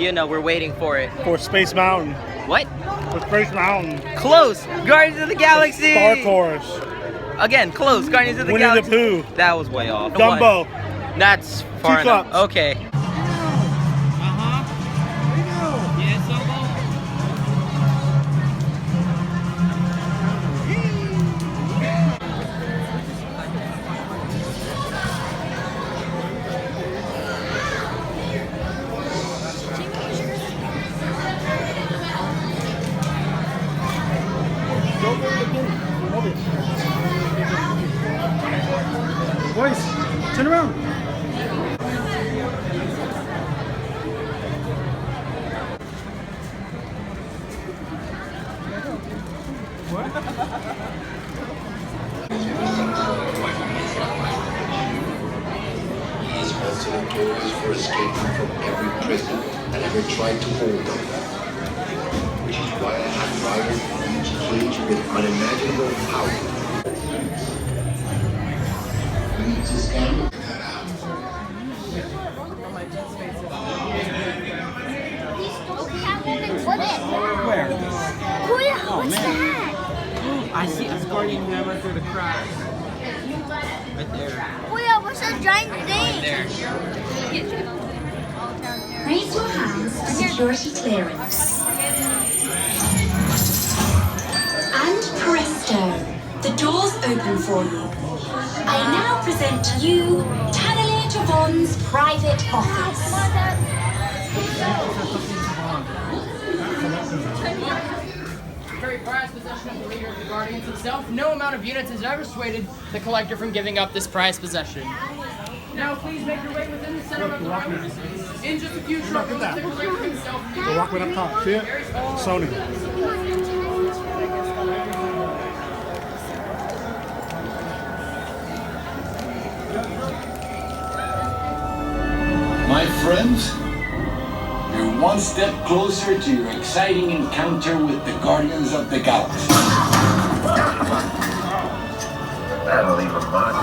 you know, we're waiting for it. For Space Mountain. What? For Space Mountain. Close! Guardians of the Galaxy! Star Tours. Again, close. Guardians of the Winnie Galaxy. the Pooh. That was way off. Dumbo. That's far enough. Teacups. Okay. Boys, turn around. He is also notorious for escaping from every prison that ever tried to hold him. Which is why I have wired each cage with unimaginable power. Needs his camera cut out. Where? What's that? I see a guardian hammer through the crack. Right there. Oh yeah, what's that giant thing? There. Raise your hands for security clearance. And presto, the doors open for you. I now present to you Tannelier Tavon's private office. Very prized possession of the leader of the Guardians himself. No amount of units has ever dissuaded the collector from giving up this prized possession. Now please make your way within the center of the room. In just a few short moments, the collector himself. The rock right up top. See it? Sony. My friends, you're one step closer to your exciting encounter with the Guardians of the Galaxy. That'll leave a mark.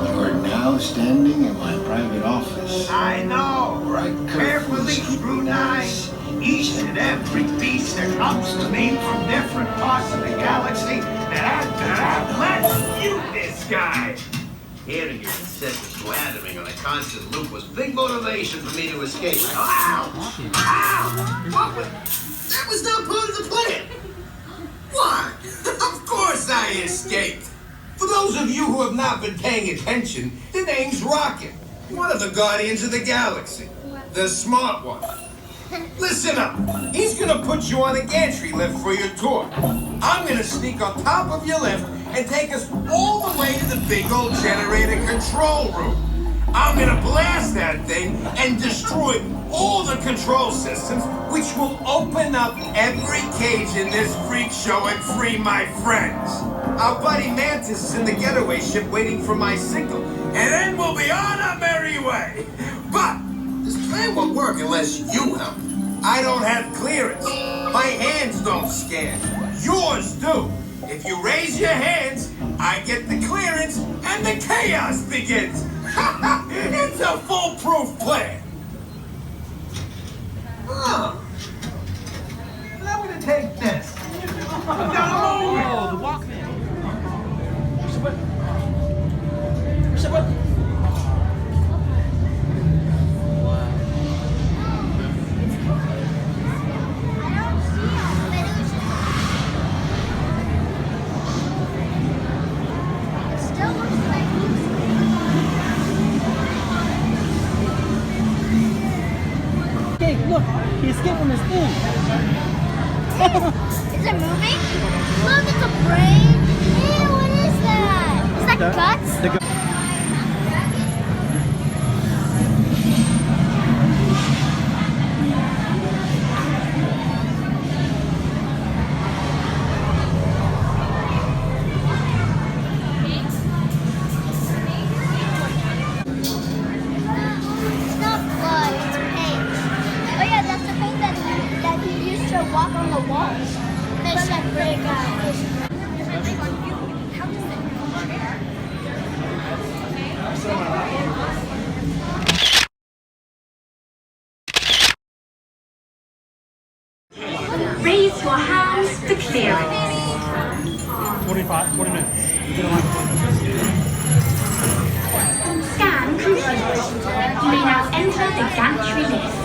You are now standing in my private office. I know. Right, Carefully scrutinize each and every piece that comes to me from different parts of the galaxy, and let's you this guy. Hearing your incessant slandering on a constant loop was big motivation for me to escape. Ow! Ow! What was... That was not part of the plan! Why? Of course I escaped! For those of you who have not been paying attention, the name's Rocket, one of the Guardians of the Galaxy. The smart one. Listen up. He's gonna put you on a gantry lift for your tour. I'm gonna sneak on top of your lift and take us all the way to the big old generator control room. I'm gonna blast that thing and destroy all the control systems, which will open up every cage in this freak show and free my friends. Our buddy Mantis is in the getaway ship waiting for my signal, and then we'll be on our merry way. But this plan won't work unless you help. I don't have clearance. My hands don't scan. Yours do. If you raise your hands, I get the clearance and the chaos begins. It's a foolproof plan. Oh. I'm gonna take this. I've got a moment. Oh, the Walkman. Where's the button? Where's the button? Hey, look, he escaped from his thing. Is it moving? Look, it's a brain. Ew, what is that? Is that guts? It's not blood, it's paint. Oh yeah, that's the paint that he used to walk on the walls. That's like breakout. Raise your hands for clearance. 20 minutes. Scan complete. You may now enter the gantry lift.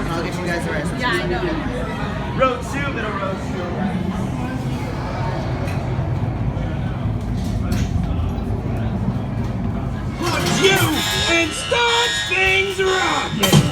I'll get you guys the rest. Yeah, I know. Road 2, middle road 2. You and start things right.